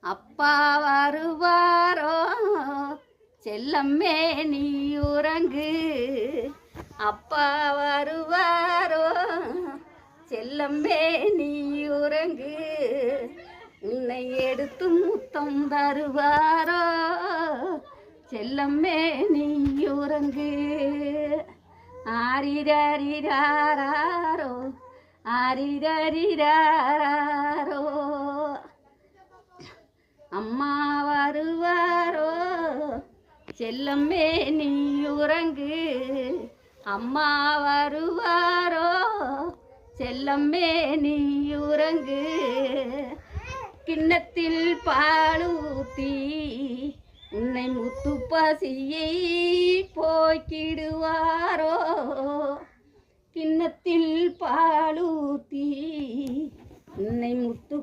அப்பா வருவாரோ செல்லம்மே நீ உறங்கு. அப்பா வருவாரோ செல்லம்மே நீ உறங்கு. உன்னை எடுத்து முத்தம் தருவாரோ செல்லம்மே நீ உறங்கு. ஆரிரரிராரோ ஆரிரரிராரோ அம்மா வருவாரோ செல்லம்மே நீ உறங்கு. அம்மா வருவாரோ செல்லம்மே நீ உறங்கு. கிண்ணத்தில் பாலூத்தி உன்னை முத்து பசியை போக்கிடுவாரோ. கிண்ணத்தில் பாலூத்தி உன்னை முத்து